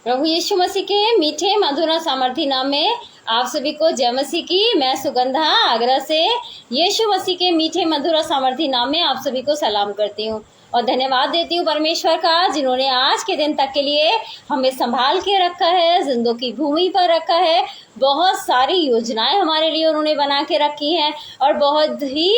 प्रभु यीशु मसीह के मीठे मधुर सामर्थी नाम में आप सभी को जय मसीह की। मैं सुगंधा आगरा से यीशु मसीह के मीठे मधुर सामर्थी नाम में आप सभी को सलाम करती हूँ और धन्यवाद देती हूँ परमेश्वर का, जिन्होंने आज के दिन तक के लिए हमें संभाल के रखा है, जिंदों की भूमि पर रखा है। बहुत सारी योजनाएं हमारे लिए उन्होंने बना के रखी हैं और बहुत ही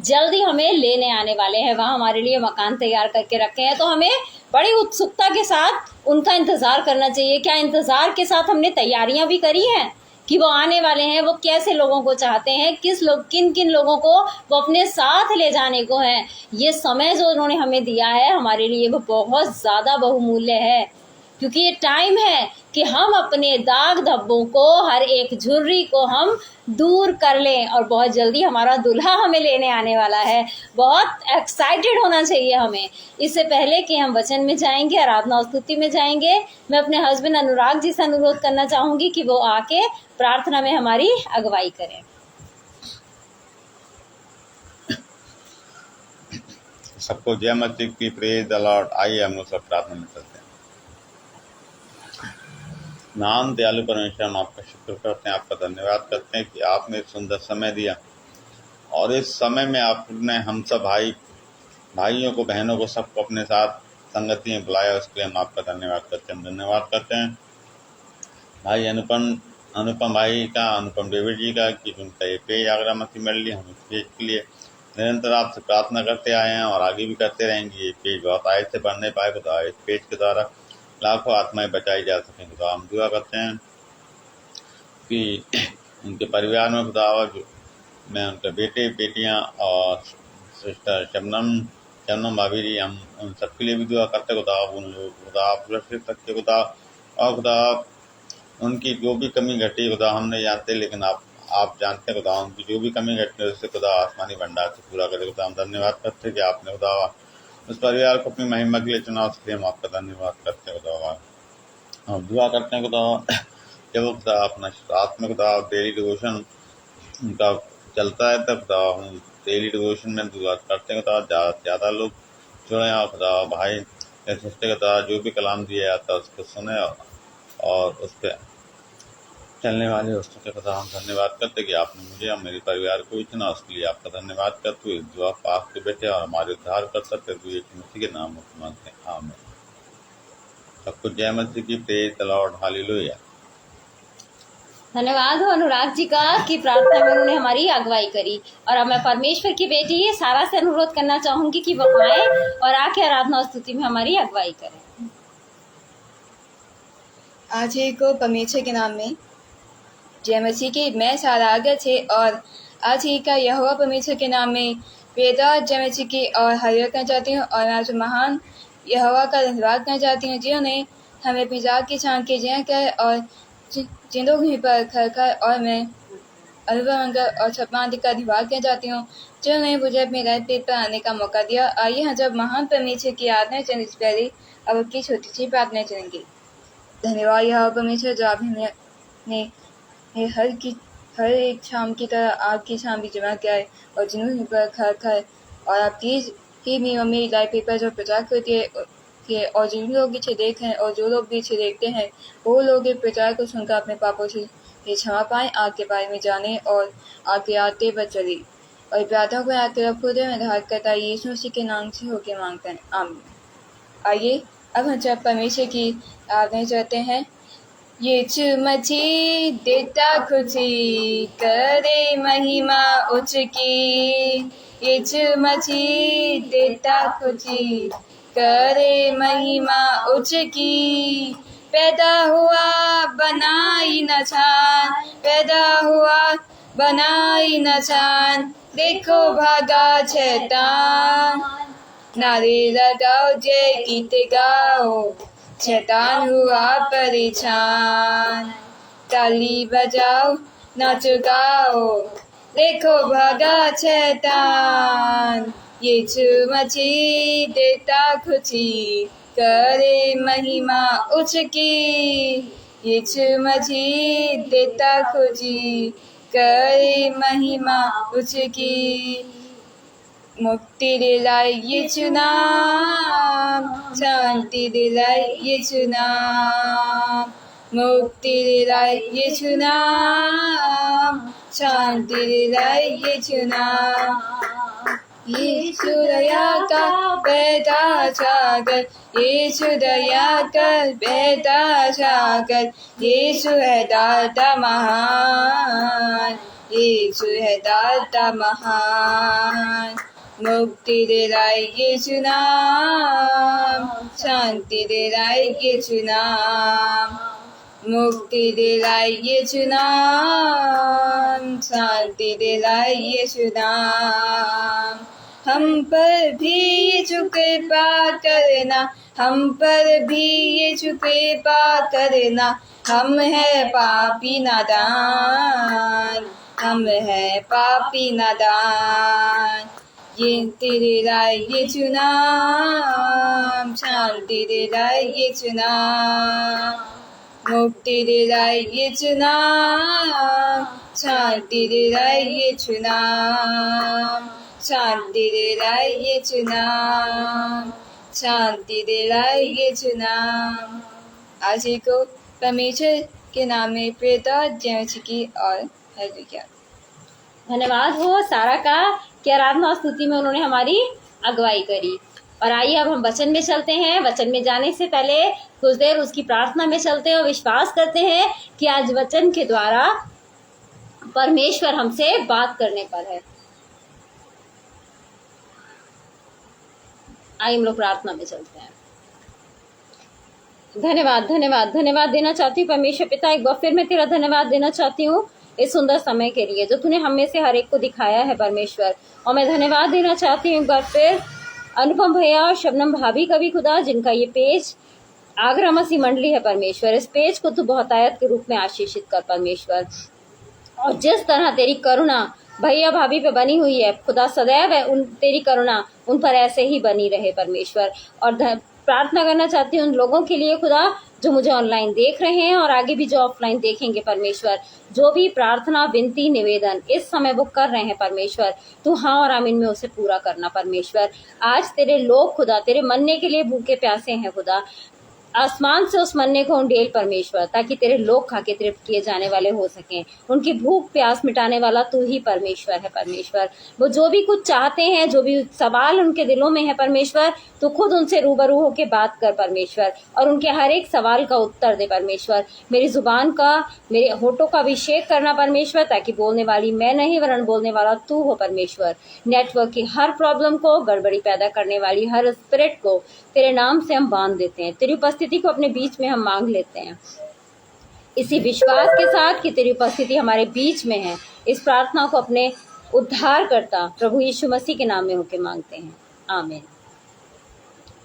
जल्दी हमें लेने आने वाले हैं। वहाँ हमारे लिए मकान तैयार करके रखे हैं, तो हमें बड़ी उत्सुकता के साथ उनका इंतज़ार करना चाहिए। क्या इंतज़ार के साथ हमने तैयारियां भी करी हैं कि वो आने वाले हैं, वो कैसे लोगों को चाहते हैं, किन किन लोगों को वो अपने साथ ले जाने को है। ये समय जो उन्होंने हमें दिया है हमारे लिए वो बहुत ज़्यादा बहुमूल्य है, क्योंकि ये टाइम है कि हम अपने दाग धब्बों को, हर एक झुर्री को हम दूर कर लें। और बहुत जल्दी हमारा दूल्हा हमें लेने आने वाला है। बहुत एक्साइटेड होना चाहिए हमें। इससे पहले कि हम वचन में जाएंगे, आराधना और स्तुति में जाएंगे, मैं अपने हस्बैंड अनुराग जी से अनुरोध करना चाहूंगी कि वो आके प्रार्थना में हमारी अगुवाई करें। सबको जय मसीह की, प्रेज द लॉर्ड। आइए हम लोग सब प्रार्थना में चलते हैं। नाम दयालु परमेश्वर, हम आपका शुक्र करते हैं, आपका धन्यवाद करते हैं कि आपने सुंदर समय दिया और इस समय में आपने हम सब भाइयों को, बहनों को, सबको अपने साथ संगति में बुलाया। उसके लिए हम आपका धन्यवाद करते हैं। धन्यवाद करते हैं भाई अनुपम भाई का, अनुपम डेविड जी का, कि उनका ये पेज आगरा मसीह मंडली, हम इस पेज के लिए निरंतर आपसे प्रार्थना करते आए हैं और आगे भी करते रहेंगे। ये पेज बहुत आय से बढ़ने पाए, खुदा इस पेज के द्वारा लाखों आत्माएं बचाई जा सकें। खुदा हम दुआ करते हैं कि उनके परिवार में खुदा, मैं उनके बेटे बेटियां और सिस्टर शबनम भाभी जी, हम उन सबके लिए भी दुआ करते खुदा। उन लोग खुदा आप सुरक्षित रखते खुदा, और खुदा उनकी जो भी कमी घटी खुदा हम नहीं जानते, लेकिन आप जानते हैं खुदा। उनकी जो भी कमी घटी है उससे खुदा आसमानी भंडार से पूरा करे खुदा। हम धन्यवाद करते कि आपने खुदा उस परिवार को अपनी महिमा के लिए चुना, उसके लिए हम आपका धन्यवाद करते हैं खुदा। हम दुआ करते हैं खुदा, जब खुदा अपना रात में खुदा डेली डिवोशन उनका चलता है, तब खुदा हम डेली डिवोशन में दुआ करते हैं खुदा ज़्यादा से ज़्यादा लोग जुड़े और खुदा भाई सिस्टर के द्वारा जो भी कलाम दिया जाता है उसको सुने और उस पर चलने वाले दोस्तों के खुदा हम धन्यवाद करते कि आपने मुझे और मेरे परिवार को भी चुना। उसके लिए आपका धन्यवाद करते हुए दुआ पाक के बेटे और हमारे उद्धार कर सकते हुए मसीह के नाम में मांगते हैं, आमीन। सबको जय मसीह की, प्रेज द लॉर्ड, हालेलुया। धन्यवाद हो अनुराग जी का कि प्रार्थना में उन्होंने हमारी अगुवाई करी। और अब मैं परमेश्वर की बेटी सारा से अनुरोध करना चाहूंगी कि वो आए और आके आराधना और स्तुति में हमारी अगुवाई करें। आज ही को परमेश्वर के नाम में जय मसीह की। मैं सारा आगत है और आज ही का यहोवा परमेश्वर के नाम में वेदा जय मसीह की और हरियर करना चाहती हूँ। और मैं आज महान यहोवा का धन्यवाद करना चाहती हूँ, जिन्होंने हमें पिता की छान के जिया कर और जिंदगी पर खर और मैं अनुभव और छपांति का धन्यवाद करना चाहती हूँ, जिन्होंने मुझे अपने राइट पेट पर आने का मौका दिया। आइए हम जब महान परमेश्वर की आराधना चलने से पहले अब की छोटी सी प्रार्थना चलेंगे। धन्यवाद यहोवा परमेश्वर, जो आपने हर एक शाम की तरह आग की शाम भी जमा किया है और जिन्होंने पर खर और आपकी ही नियम में लाइव पेपर जो प्रचार करती है और जिन लोग इसे देख रहे हैं और जो लोग भी इसे देखते हैं, वो लोग इस प्रचार को सुनकर अपने पापों से क्षमा पाएं, आग के बारे में जाने और आगे आते पर चले। और प्रार्थना को आके खुदे में धार करता यीशु मसीह के नाम से होके मांगते हैं, आमीन। आइए अब हम जब परमेश्वर की आराधना करते हैं। यीशु मसीह देता खुशी, करे महिमा उसकी। यीशु मसीह देता खुशी, करे महिमा उसकी। पैदा हुआ बनाई नशान, पैदा हुआ बनाई नशान, देखो भागा शैतान। नारे लगाओ जय गीत गाओ, शैतान हुआ परेशान। ताली बजाओ नाच गाओ, देखो भागा शैतान। यीशु मसीह देता खुशी, करे महिमा उसकी। यीशु मसीह देता खुशी, करे महिमा उसकी। मुक्ति दिलाए यीशु नाम, शांति दिलाए यीशु नाम, मुक्ति दिलाए यीशु नाम, शांति दिलाए यीशु नाम। यीशु दया का बेटा सागर, यीशु दया कर बेटा सागर, यीशु है दाता महान, यीशु है दाता महान। मुक्ति दिलाए यीशु नाम, शांति दिलाए यीशु नाम, मुक्ति दिलाए यीशु नाम, शांति दिलाए यीशु नाम। हम पर भी यीशु कृपा करना, हम पर भी यीशु कृपा करना, हम है पापी नादान, हम है पापी नादान। ये तेरे लाए यीशु नाम, शांति दिलाए यीशु नाम, मुक्ति दिलाए यीशु नाम, शांति दिलाए यीशु नाम, शांति दिलाए यीशु नाम, शांति दिलाए यीशु नाम। आज ही को परमेश्वर के नाम में पिता जय की और हालेलुया। धन्यवाद हो सारा का कि आराधना और स्तुति में उन्होंने हमारी अगुवाई करी। और आइए अब हम वचन में चलते हैं। वचन में जाने से पहले कुछ देर उसकी प्रार्थना में चलते हैं और विश्वास करते हैं कि आज वचन के द्वारा परमेश्वर हमसे बात करने पर है। आइए हम लोग प्रार्थना में चलते हैं। धन्यवाद धन्यवाद धन्यवाद देना चाहती हूँ परमेश्वर पिता, एक बार फिर मैं तेरा धन्यवाद देना चाहती हूँ इस सुंदर समय के लिए जो तूने हम में से हर एक को दिखाया है परमेश्वर। और मैं धन्यवाद देना चाहती हूँ एक बार फिर अनुपम भैया और शबनम भाभी का भी खुदा, जिनका ये पेज आगरा मसीह मंडली है परमेश्वर। इस पेज को तू बहुत आयत के रूप में आशीषित कर परमेश्वर। और जिस तरह तेरी करुणा भैया भाभी पे बनी हुई है खुदा, सदैव है उन तेरी करुणा उन पर ऐसे ही बनी रहे परमेश्वर। और प्रार्थना करना चाहती हूँ उन लोगों के लिए खुदा जो मुझे ऑनलाइन देख रहे हैं और आगे भी जो ऑफलाइन देखेंगे परमेश्वर, जो भी प्रार्थना विनती निवेदन इस समय वो कर रहे हैं परमेश्वर, तू हाँ और आमीन में उसे पूरा करना परमेश्वर। आज तेरे लोग खुदा तेरे मन्ने के लिए भूखे प्यासे हैं खुदा, आसमान से उस मन्ने को उंडेल परमेश्वर, ताकि तेरे लोग खा के तृप्त किए जाने वाले हो सकें। उनकी भूख प्यास मिटाने वाला तू ही परमेश्वर है परमेश्वर। वो जो भी कुछ चाहते हैं, जो भी सवाल उनके दिलों में है परमेश्वर, तू खुद उनसे रूबरू होके बात कर परमेश्वर और उनके हर एक सवाल का उत्तर दे परमेश्वर। मेरी जुबान का, मेरे होठों का अभिषेक करना परमेश्वर, ताकि बोलने वाली मैं नहीं वरन बोलने वाला तू हो परमेश्वर। नेटवर्क की हर प्रॉब्लम को, गड़बड़ी पैदा करने वाली हर स्पिरिट को तेरे नाम से हम बांध देते हैं। तेरी उपस्थिति को अपने बीच में हम मांग लेते हैं इसी विश्वास के साथ कि तेरी उपस्थिति हमारे बीच में है। इस प्रार्थना को अपने उद्धारकर्ता प्रभु यीशु मसीह के नाम में होके मांगते हैं, आमीन।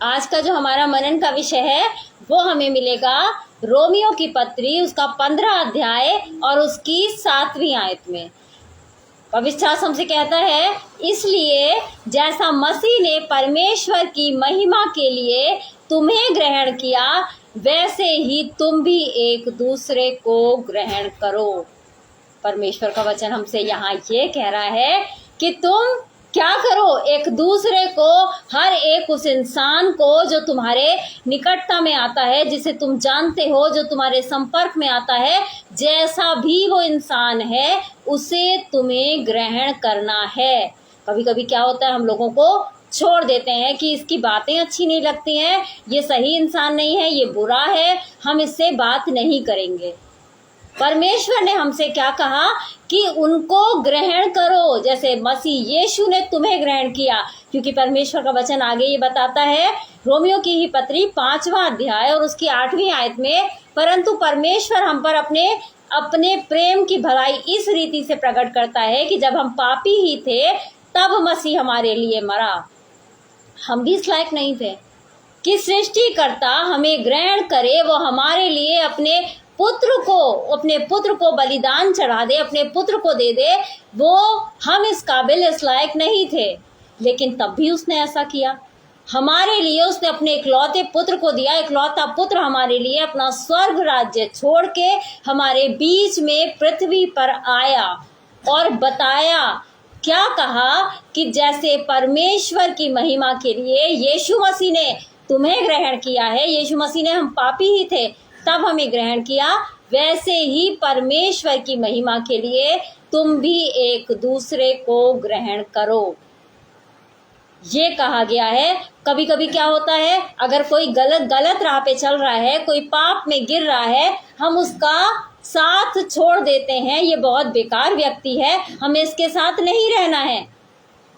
आज का जो हमारा मनन का विषय है वो हमें मिलेगा रोमियो की पत्री, उसका 15 अध्याय और उसकी 7वीं आयत में। पवित्र शास्त्र हमसे कहता है, इसलिए जैसा मसीह ने परमेश्वर की महिमा के लिए तुम्हें ग्रहण किया, वैसे ही तुम भी एक दूसरे को ग्रहण करो। परमेश्वर का वचन हमसे यहाँ ये कह रहा है कि तुम क्या करो, एक दूसरे को, हर एक उस इंसान को जो तुम्हारे निकटता में आता है, जिसे तुम जानते हो, जो तुम्हारे संपर्क में आता है, जैसा भी वो इंसान है उसे तुम्हें ग्रहण करना है। कभी कभी क्या होता है, हम लोगों को छोड़ देते हैं कि इसकी बातें अच्छी नहीं लगती हैं, ये सही इंसान नहीं है, ये बुरा है, हम इससे बात नहीं करेंगे। परमेश्वर ने हमसे क्या कहा कि उनको ग्रहण करो जैसे मसीह यीशु ने तुम्हें ग्रहण किया। क्योंकि परमेश्वर का वचन आगे ये बताता है, रोमियो की ही पत्री 5वां अध्याय और उसकी 8वीं आयत में, परंतु परमेश्वर हम पर अपने प्रेम की भलाई इस रीति से प्रकट करता है कि जब हम पापी ही थे तब मसीह हमारे लिए मरा। हम भी इस लायक नहीं थे कि सृष्टिकर्ता हमें ग्रहण करे, वो हमारे लिए अपने पुत्र को बलिदान चढ़ा दे, अपने पुत्र को दे दे। वो हम इस काबिल, इस लायक नहीं थे, लेकिन तब भी उसने ऐसा किया हमारे लिए। उसने अपने इकलौते पुत्र को दिया। इकलौता पुत्र हमारे लिए अपना स्वर्ग राज्य छोड़ के हमारे बीच में पृथ्वी पर आया और बताया क्या कहा कि जैसे परमेश्वर की महिमा के लिए यीशु मसीह ने तुम्हें ग्रहण किया है, यीशु मसीह ने, हम पापी ही थे तब हमें ग्रहण किया, वैसे ही परमेश्वर की महिमा के लिए तुम भी एक दूसरे को ग्रहण करो, ये कहा गया है। कभी कभी क्या होता है, अगर कोई गलत राह पे चल रहा है, कोई पाप में गिर रहा है, हम उसका साथ छोड़ देते हैं, ये बहुत बेकार व्यक्ति है, हमें इसके साथ नहीं रहना है।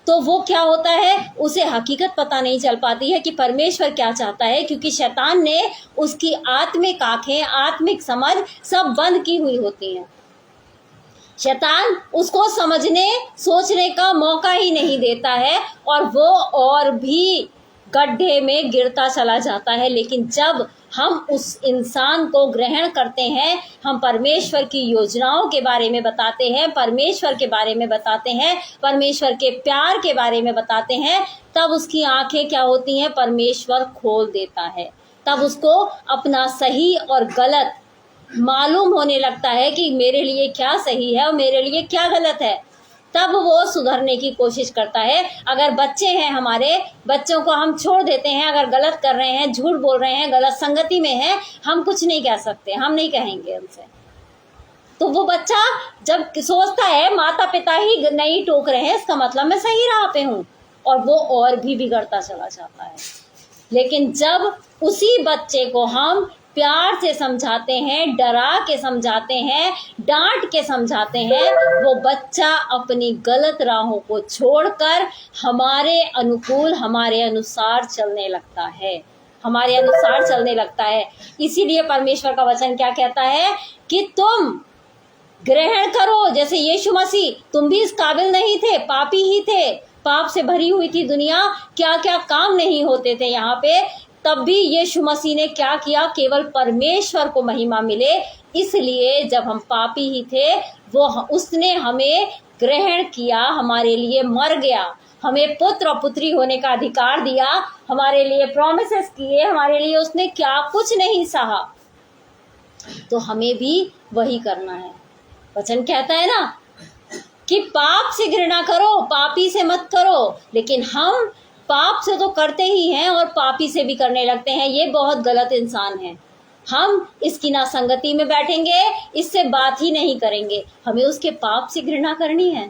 तो वो क्या होता है, उसे हकीकत पता नहीं चल पाती है कि परमेश्वर क्या चाहता है, क्योंकि शैतान ने उसकी आत्मिक आंखें, आत्मिक समझ सब बंद की हुई होती हैं। शैतान उसको समझने सोचने का मौका ही नहीं देता है और वो और भी गड्ढे में गिरता चला जाता है। लेकिन जब हम उस इंसान को ग्रहण करते हैं, हम परमेश्वर की योजनाओं के बारे में बताते हैं, परमेश्वर के बारे में बताते हैं, परमेश्वर के प्यार के बारे में बताते हैं, तब उसकी आंखें क्या होती हैं, परमेश्वर खोल देता है। तब उसको अपना सही और गलत मालूम होने लगता है कि मेरे लिए क्या सही है और मेरे लिए क्या गलत है। तब वो सुधरने की कोशिश करता है। अगर बच्चे हैं, हमारे बच्चों को हम छोड़ देते हैं, अगर गलत कर रहे हैं, झूठ बोल रहे हैं, गलत संगति में हैं, हम कुछ नहीं कह सकते, हम नहीं कहेंगे उनसे। तो वो बच्चा जब सोचता है माता पिता ही नहीं टोक रहे हैं, इसका मतलब मैं सही राह पे हूँ, और वो और भी बिगड़ता चला जाता है। लेकिन जब उसी बच्चे को हम प्यार से समझाते हैं, डरा के समझाते हैं, डांट के समझाते हैं, वो बच्चा अपनी गलत राहों को छोड़कर हमारे अनुकूल, हमारे अनुसार चलने लगता है, हमारे अनुसार चलने लगता है। इसीलिए परमेश्वर का वचन क्या कहता है कि तुम ग्रहण करो, जैसे यीशु मसीह, तुम भी इस काबिल नहीं थे, पापी ही थे, पाप से भरी हुई थी दुनिया, क्या क्या काम नहीं होते थे यहाँ पे, तब भी यीशु मसीह ने क्या किया, केवल परमेश्वर को महिमा मिले, इसलिए जब हम पापी ही थे वो उसने हमें ग्रहण किया, हमारे लिए मर गया, हमें पुत्र और पुत्री होने का अधिकार दिया, हमारे लिए प्रॉमिसेस किए, हमारे लिए उसने क्या कुछ नहीं सहा। तो हमें भी वही करना है। वचन कहता है ना कि पाप से घृणा करो, पापी से मत करो, लेकिन हम पाप से तो करते ही हैं और पापी से भी करने लगते हैं। ये बहुत गलत इंसान है। हम इसकी ना संगति में बैठेंगे, इससे बात ही नहीं करेंगे। हमें उसके पाप से घृणा करनी है,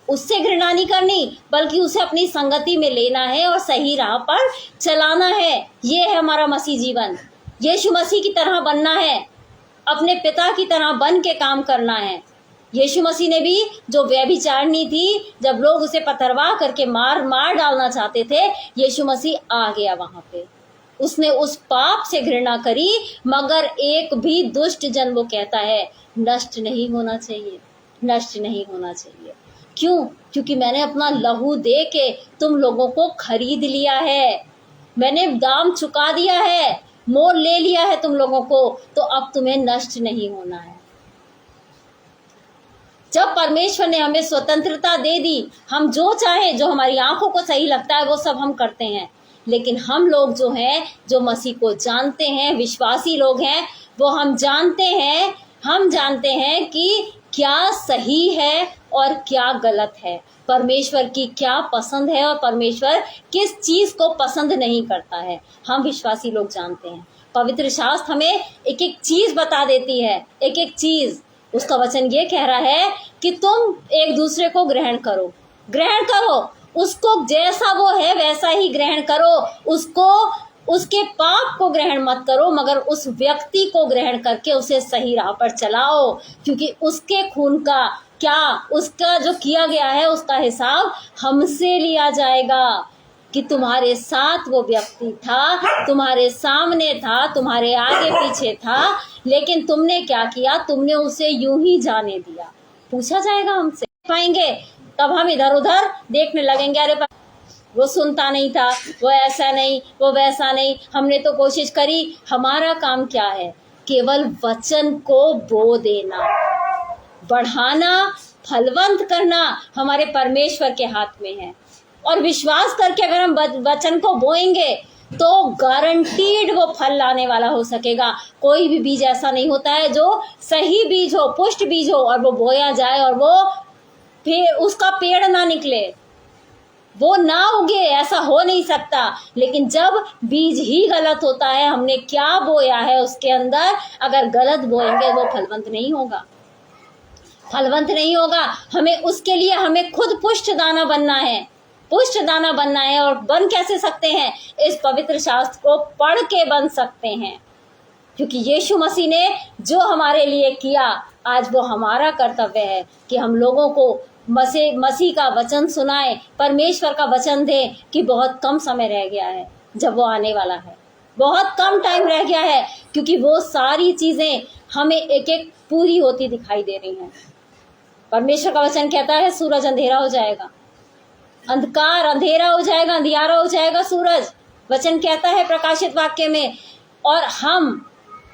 उससे घृणा नहीं करनी, बल्कि उसे अपनी संगति में लेना है और सही राह पर चलाना है। ये है हमारा मसीह जीवन। यीशु मसीह की तरह बनना है, अपने पिता की तरह बन के काम करना है। यीशु मसीह ने भी, जो व्यभिचारिणी थी, जब लोग उसे पथरवाह करके मार डालना चाहते थे, यीशु मसीह आ गया वहां पे। उसने उस पाप से घृणा करी, मगर एक भी दुष्ट जन, वो कहता है, नष्ट नहीं होना चाहिए, नष्ट नहीं होना चाहिए। क्यों? क्योंकि मैंने अपना लहू दे के तुम लोगों को खरीद लिया है, मैंने दाम चुका दिया है, मोल ले लिया है तुम लोगों को, तो अब तुम्हें नष्ट नहीं होना है। जब परमेश्वर ने हमें स्वतंत्रता दे दी, हम जो चाहे, जो हमारी आंखों को सही लगता है, वो सब हम करते हैं। लेकिन हम लोग जो हैं, जो मसीह को जानते हैं, विश्वासी लोग हैं, वो हम जानते हैं कि क्या सही है और क्या गलत है, परमेश्वर की क्या पसंद है और परमेश्वर किस चीज को पसंद नहीं करता है। हम विश्वासी लोग जानते हैं। पवित्र शास्त्र हमें एक एक चीज बता देती है, एक एक चीज। उसका वचन ये कह रहा है कि तुम एक दूसरे को ग्रहण करो, ग्रहण करो, उसको जैसा वो है वैसा ही ग्रहण करो, उसको, उसके पाप को ग्रहण मत करो, मगर उस व्यक्ति को ग्रहण करके उसे सही राह पर चलाओ, क्योंकि उसके खून का क्या, उसका जो किया गया है उसका हिसाब हमसे लिया जाएगा। कि तुम्हारे साथ वो व्यक्ति था, तुम्हारे सामने था, तुम्हारे आगे पीछे था, लेकिन तुमने क्या किया, तुमने उसे यूं ही जाने दिया। पूछा जाएगा हमसे, पाएंगे, तब हम इधर उधर देखने लगेंगे, अरे वो सुनता नहीं था, वो ऐसा नहीं, वो वैसा नहीं, हमने तो कोशिश करी। हमारा काम क्या है? केवल वचन को बो देना, बढ़ाना, फलवंत करना हमारे परमेश्वर के हाथ में है। और विश्वास करके अगर हम वचन को बोएंगे तो गारंटीड वो फल लाने वाला हो सकेगा। कोई भी बीज ऐसा नहीं होता है जो सही बीज हो, पुष्ट बीज हो और वो बोया जाए और वो फिर उसका पेड़ ना निकले, वो ना उगे, ऐसा हो नहीं सकता। लेकिन जब बीज ही गलत होता है, हमने क्या बोया है उसके अंदर, अगर गलत बोएंगे वो फलवंत नहीं होगा, फलवंत नहीं होगा। हमें उसके लिए हमें खुद पुष्ट दाना बनना है, पुष्ट दाना बनना है। और बन कैसे सकते हैं? इस पवित्र शास्त्र को पढ़ के बन सकते हैं, क्योंकि यीशु मसीह ने जो हमारे लिए किया, आज वो हमारा कर्तव्य है कि हम लोगों को मसीह का वचन सुनाए, परमेश्वर का वचन दें कि बहुत कम समय रह गया है जब वो आने वाला है, बहुत कम टाइम रह गया है, क्योंकि वो सारी चीजें हमें एक एक पूरी होती दिखाई दे रही हैं। परमेश्वर का वचन कहता है सूरज अंधेरा हो जाएगा, अंधकार अंधेरा हो जाएगा, अंधियारा हो जाएगा सूरज, वचन कहता है प्रकाशित वाक्य में। और हम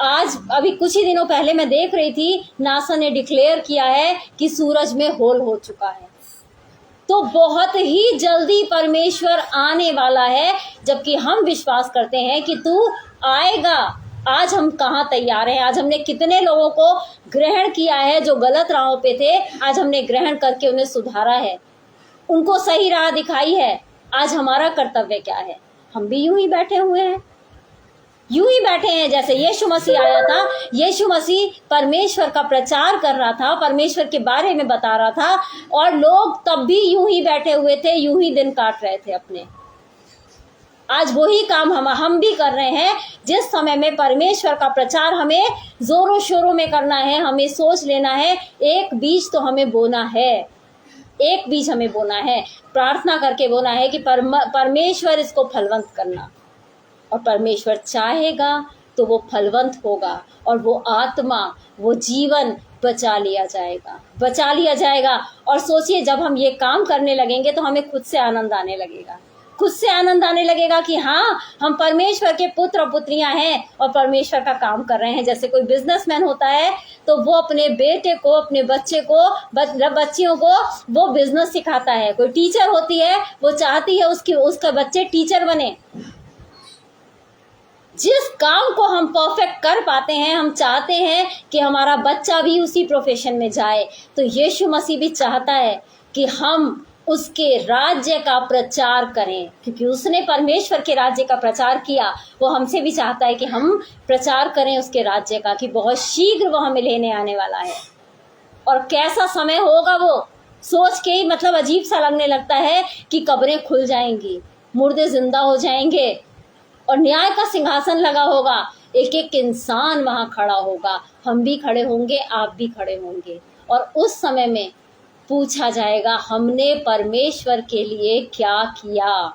आज अभी कुछ ही दिनों पहले मैं देख रही थी, नासा ने डिक्लेयर किया है कि सूरज में होल हो चुका है। तो बहुत ही जल्दी परमेश्वर आने वाला है, जबकि हम विश्वास करते हैं कि तू आएगा। आज हम कहाँ तैयार हैं? आज हमने कितने लोगों को ग्रहण किया है जो गलत राहों पे थे, आज हमने ग्रहण करके उन्हें सुधारा है, उनको सही राह दिखाई है। आज हमारा कर्तव्य क्या है? हम भी यूं ही बैठे हुए हैं, यूं ही बैठे हैं जैसे यीशु मसीह आया था। यीशु मसीह परमेश्वर का प्रचार कर रहा था, परमेश्वर के बारे में बता रहा था, और लोग तब भी यूं ही बैठे हुए थे, यूं ही दिन काट रहे थे अपने। आज वही काम हम भी कर रहे हैं। जिस समय में परमेश्वर का प्रचार हमें जोरों शोरों में करना है, हमें सोच लेना है एक बीज तो हमें बोना है, एक बीज हमें बोना है, प्रार्थना करके बोना है कि परमेश्वर इसको फलवंत करना। और परमेश्वर चाहेगा तो वो फलवंत होगा, और वो आत्मा, वो जीवन बचा लिया जाएगा, बचा लिया जाएगा। और सोचिए, जब हम ये काम करने लगेंगे तो हमें खुद से आनंद आने लगेगा, खुद से आनंद आने लगेगा कि हाँ, हम परमेश्वर के पुत्र और पुत्रियां हैं और परमेश्वर का काम कर रहे हैं। जैसे कोई बिजनेसमैन होता है तो वो अपने बेटे को, अपने बच्चे को, बच्चियों को वो बिजनेस सिखाता है। कोई टीचर होती है, वो चाहती है उसका बच्चे टीचर बने। जिस काम को हम परफेक्ट कर पाते हैं, हम चाहते हैं कि हमारा बच्चा भी उसी प्रोफेशन में जाए। तो यीशु मसीह भी चाहता है कि हम उसके राज्य का प्रचार करें, क्योंकि उसने परमेश्वर के राज्य का प्रचार किया। वो हमसे भी चाहता है कि हम प्रचार करें उसके राज्य का, कि बहुत शीघ्र वो हमें लेने आने वाला है। और कैसा समय होगा वो सोच के ही मतलब अजीब सा लगने लगता है कि कब्रें खुल जाएंगी, मुर्दे जिंदा हो जाएंगे, और न्याय का सिंहासन लगा होगा, एक एक इंसान वहां खड़ा होगा, हम भी खड़े होंगे, आप भी खड़े होंगे। और उस समय में पूछा जाएगा, हमने परमेश्वर के लिए क्या किया?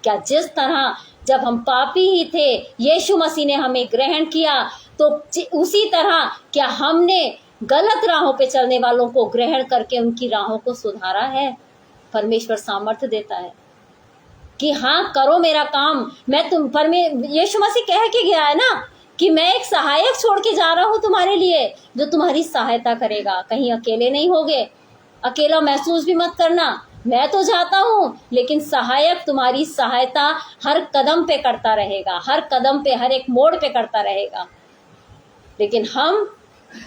क्या जिस तरह जब हम पापी ही थे, यीशु मसीह ने हमें ग्रहण किया, तो उसी तरह क्या हमने गलत राहों पे चलने वालों को ग्रहण करके उनकी राहों को सुधारा है? परमेश्वर सामर्थ्य देता है कि हाँ, करो मेरा काम। यीशु मसीह कह के गया है ना कि मैं एक सहायक छोड़ के जा रहा हूँ तुम्हारे लिए, जो तुम्हारी सहायता करेगा। कहीं अकेले नहीं होगे, अकेला महसूस भी मत करना। मैं तो जाता हूँ, लेकिन सहायक तुम्हारी सहायता हर कदम पे करता रहेगा, हर कदम पे, हर एक मोड़ पे करता रहेगा। लेकिन हम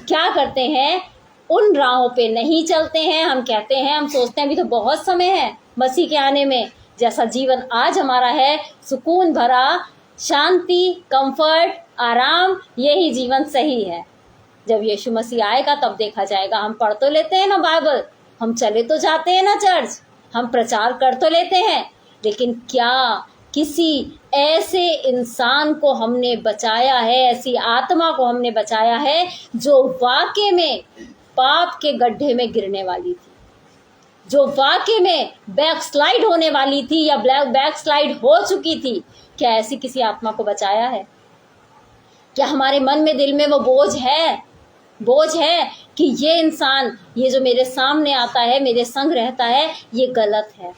क्या करते हैं? उन राहों पे नहीं चलते हैं। हम कहते हैं, हम सोचते हैं अभी तो बहुत समय है मसीह के आने में। जैसा जीवन आज हमारा है, सुकून भरा, शांति, कंफर्ट, आराम, यही जीवन सही है। जब यीशु मसीह आएगा तब देखा जाएगा। हम पढ़ तो लेते हैं ना बाइबल, हम चले तो जाते हैं ना चर्च, हम प्रचार कर तो लेते हैं, लेकिन क्या किसी ऐसे इंसान को हमने बचाया है, ऐसी आत्मा को हमने बचाया है जो वाकई में पाप के गड्ढे में गिरने वाली थी, जो वाकई में बैकस्लाइड होने वाली थी या बैकस्लाइड हो चुकी थी? क्या ऐसी किसी आत्मा को बचाया है? क्या हमारे मन में, दिल में वो बोझ है कि ये इंसान, ये जो मेरे सामने आता है, मेरे संग रहता है, ये गलत है,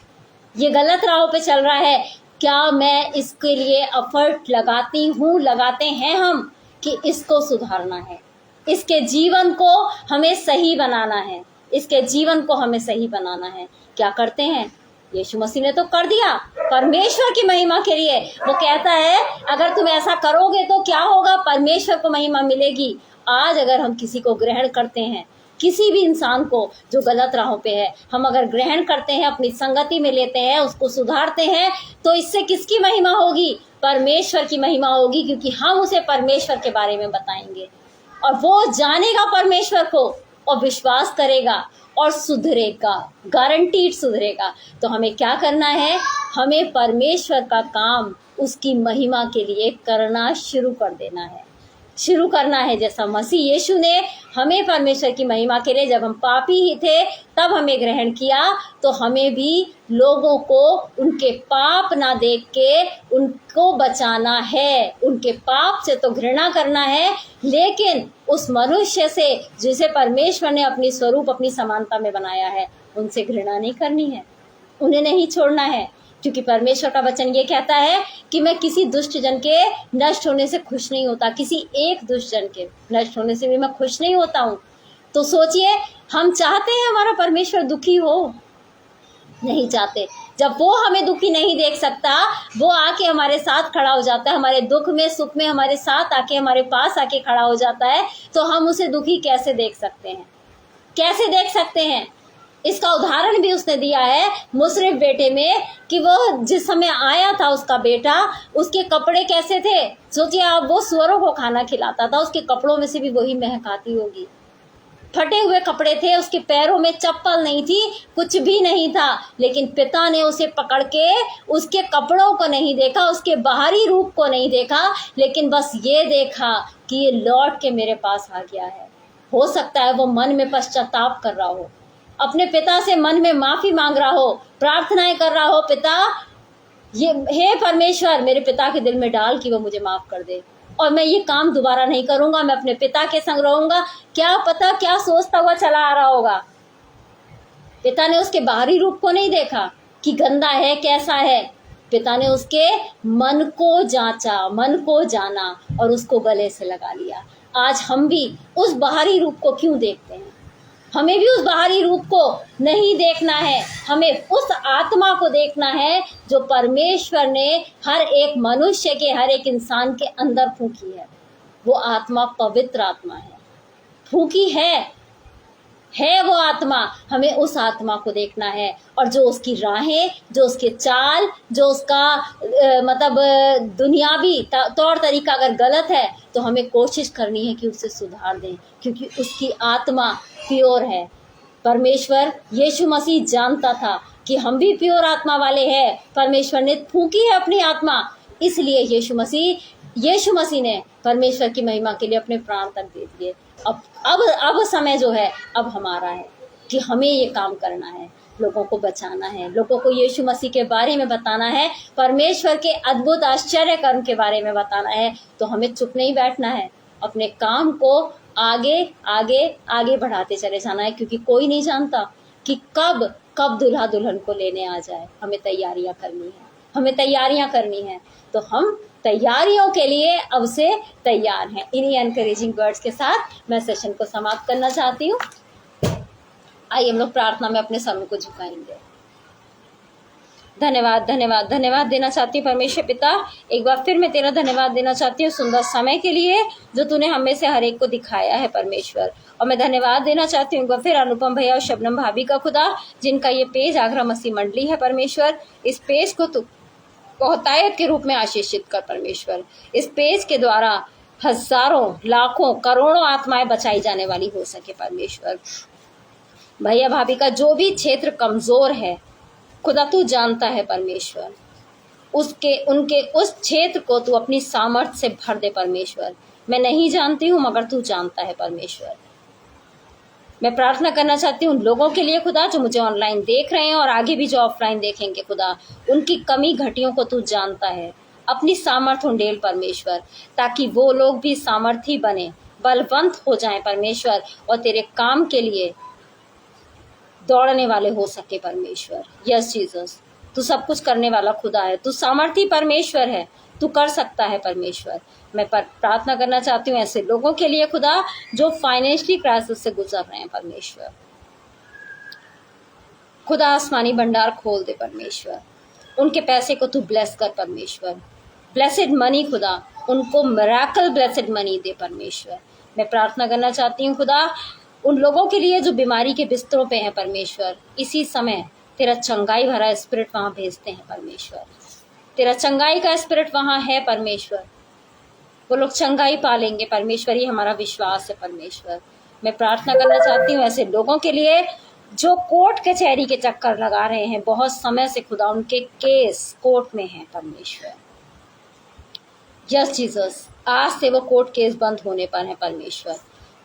ये गलत राहों पे चल रहा है? क्या मैं इसके लिए एफर्ट लगाते हैं हम कि इसको सुधारना है, इसके जीवन को हमें सही बनाना है, इसके जीवन को हमें सही बनाना है? क्या करते हैं? यीशु मसीह ने तो कर दिया परमेश्वर की महिमा के लिए। वो कहता है अगर तुम ऐसा करोगे तो क्या होगा? परमेश्वर को महिमा मिलेगी। आज अगर हम किसी को ग्रहण करते हैं किसी भी इंसान को जो गलत राहों पे है, हम अगर ग्रहण करते हैं, अपनी संगति में लेते हैं, उसको सुधारते हैं, तो इससे किसकी महिमा होगी? परमेश्वर की महिमा होगी, क्योंकि हम उसे परमेश्वर के बारे में बताएंगे और वो जानेगा परमेश्वर को और विश्वास करेगा और सुधरेगा, गारंटीड सुधरेगा। तो हमें क्या करना है? हमें परमेश्वर का काम उसकी महिमा के लिए करना शुरू कर देना है, शुरू करना है। जैसा मसीह यीशु ने हमें परमेश्वर की महिमा के लिए, जब हम पापी ही थे तब हमें ग्रहण किया, तो हमें भी लोगों को उनके पाप ना देख के उनको बचाना है। उनके पाप से तो घृणा करना है, लेकिन उस मनुष्य से जिसे परमेश्वर ने अपनी स्वरूप, अपनी समानता में बनाया है, उनसे घृणा नहीं करनी है, उन्हें नहीं छोड़ना है। क्योंकि परमेश्वर का वचन ये कहता है कि मैं किसी दुष्ट जन के नष्ट होने से खुश नहीं होता, किसी एक दुष्ट जन के नष्ट होने से भी मैं खुश नहीं होता हूँ। तो सोचिए, हम चाहते हैं हमारा परमेश्वर दुखी हो? नहीं चाहते। जब वो हमें दुखी नहीं देख सकता, वो आके हमारे साथ खड़ा हो जाता है, हमारे दुख में सुख में हमारे साथ आके, हमारे पास आके खड़ा हो जाता है, तो हम उसे दुखी कैसे देख सकते हैं? कैसे देख सकते हैं? इसका उदाहरण भी उसने दिया है मुशर्रिफ बेटे में, कि वो जिस समय आया था उसका बेटा, उसके कपड़े कैसे थे? सोचिए आप, वो सुअरों को खाना खिलाता था, उसके कपड़ों में से भी वही महक आती होगी। फटे हुए कपड़े थे, उसके पैरों में चप्पल नहीं थी, कुछ भी नहीं था, लेकिन पिता ने उसे पकड़ के उसके कपड़ों को नहीं देखा, उसके बाहरी रूप को नहीं देखा, लेकिन बस ये देखा कि ये लौट के मेरे पास आ गया है। हो सकता है वो मन में पश्चाताप कर रहा हो, अपने पिता से मन में माफी मांग रहा हो, प्रार्थनाएं कर रहा हो, पिता ये, हे परमेश्वर, मेरे पिता के दिल में डाल कि वो मुझे माफ कर दे और मैं ये काम दोबारा नहीं करूंगा, मैं अपने पिता के संग रहूंगा। क्या पता क्या सोचता हुआ चला आ रहा होगा। पिता ने उसके बाहरी रूप को नहीं देखा कि गंदा है, कैसा है। पिता ने उसके मन को जांचा, मन को जाना और उसको गले से लगा लिया। आज हम भी उस बाहरी रूप को क्यों देखते हैं? हमें भी उस बाहरी रूप को नहीं देखना है, हमें उस आत्मा को देखना है जो परमेश्वर ने हर एक मनुष्य के, हर एक इंसान के अंदर फूंकी है। वो आत्मा पवित्र आत्मा है, फूंकी है वो आत्मा। हमें उस आत्मा को देखना है और जो उसकी राहें, जो उसके चाल, जो उसका दुनियावी तौर तरीका अगर गलत है, तो हमें कोशिश करनी है कि उसे सुधार दें, क्योंकि उसकी आत्मा प्योर है। परमेश्वर यीशु मसीह जानता था कि हम भी प्योर आत्मा वाले हैं। परमेश्वर ने फूंकी है अपनी आत्मा, इसलिए यीशु मसीह ने परमेश्वर की महिमा के लिए अपने प्राण तक दे दिए। अब समय जो है अब हमारा है कि हमें ये काम करना है, लोगों को बचाना है, लोगों को यीशु मसीह के बारे में बताना है, परमेश्वर के अद्भुत आश्चर्य कर्म के बारे में बताना है। तो हमें चुप नहीं बैठना है, अपने काम को आगे आगे आगे बढ़ाते चले जाना है, क्योंकि कोई नहीं जानता कि कब दूल्हा दुल्हन को लेने आ जाए। हमें तैयारियां करनी है, तो हम तैयारियों के लिए अब से तैयार हैं। इन्हीं एनकरेजिंग वर्ड्स के साथ मैं सेशन को समाप्त करना चाहती हूँ। आइए हम लोग प्रार्थना में अपने सरों को झुकाएंगे। धन्यवाद देना चाहती हूँ परमेश्वर पिता। एक बार फिर मैं तेरा धन्यवाद देना चाहती हूँ सुंदर समय के लिए जो तूने हम में से हर एक को दिखाया है परमेश्वर। और मैं धन्यवाद देना चाहती हूँ फिर अनुपम भैया और शबनम भाभी का खुदा, जिनका ये पेज आगरा मसीह मंडली है परमेश्वर। इस पेज को तू बहुतायत के रूप में आशीषित कर परमेश्वर। इस पेज के द्वारा हजारों, लाखों, करोड़ों आत्माएं बचाई जाने वाली हो सके परमेश्वर। भैया भाभी का जो भी क्षेत्र कमजोर है खुदा तू जानता है परमेश्वर, उनके उस क्षेत्र को तू अपनी सामर्थ्य से भर दे परमेश्वर। मैं नहीं जानती हूँ मगर तू जानता है परमेश्वर। मैं प्रार्थना करना चाहती हूँ उन लोगों के लिए खुदा जो मुझे ऑनलाइन देख रहे हैं और आगे भी जो ऑफलाइन देखेंगे खुदा, उनकी कमी घटियों को तू जानता है। अपनी सामर्थ्य उंडेल परमेश्वर, ताकि वो लोग भी सामर्थी बने, बलवंत हो जाएं परमेश्वर और तेरे काम के लिए दौड़ने वाले हो सके परमेश्वर। यस जीसस, तू सब कुछ करने वाला खुदा है, तू सामर्थी परमेश्वर है, तू कर सकता है परमेश्वर। मैं प्रार्थना करना चाहती हूँ ऐसे लोगों के लिए खुदा जो फाइनेंशियली क्राइसिस से गुजर रहे हैं परमेश्वर। खुदा आसमानी भंडार खोल दे परमेश्वर, उनके पैसे को तू ब्लेस कर परमेश्वर। ब्लेसेड मनी खुदा, उनको मिरेकल ब्लेसेड मनी दे परमेश्वर। मैं प्रार्थना करना चाहती हूँ खुदा उन लोगों के लिए जो बीमारी के बिस्तरों पे हैं परमेश्वर, इसी समय तेरा चंगाई भरा स्पिरिट वहां भेजते हैं परमेश्वर। तेरा चंगाई का स्पिरिट वहां है परमेश्वर। वो लोग चंगाई पालेंगे परमेश्वर, ये हमारा विश्वास है परमेश्वर। मैं प्रार्थना करना चाहती हूँ ऐसे लोगों के लिए जो कोर्ट कचहरी के चक्कर लगा रहे हैं बहुत समय से खुदा, उनके केस कोर्ट में हैं परमेश्वर। यस जीसस, आज से वो कोर्ट केस बंद होने पर है परमेश्वर।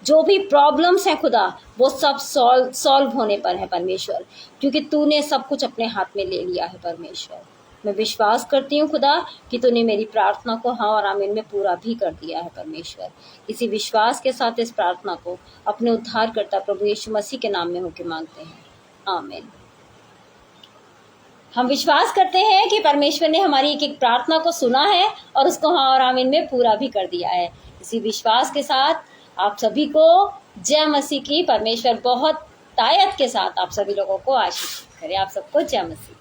जो भी प्रॉब्लम्स हैं खुदा वो सब सॉल्व होने पर है परमेश्वर, क्योंकि तूने सब कुछ अपने हाथ में ले लिया है परमेश्वर। मैं विश्वास करती हूँ खुदा कि तूने मेरी प्रार्थना को हाँ और आमीन में पूरा भी कर दिया है परमेश्वर। इसी विश्वास के साथ इस प्रार्थना को अपने उद्धारकर्ता प्रभु यीशु मसीह के नाम में होकर मांगते हैं, आमीन। हम विश्वास करते हैं कि परमेश्वर ने हमारी एक एक प्रार्थना को सुना है और उसको हाँ और आमीन में पूरा भी कर दिया है। इसी विश्वास के साथ आप सभी को जय मसीह की। परमेश्वर बहुत तायत के साथ आप सभी लोगों को आशीष करे। आप सबको जय मसीह।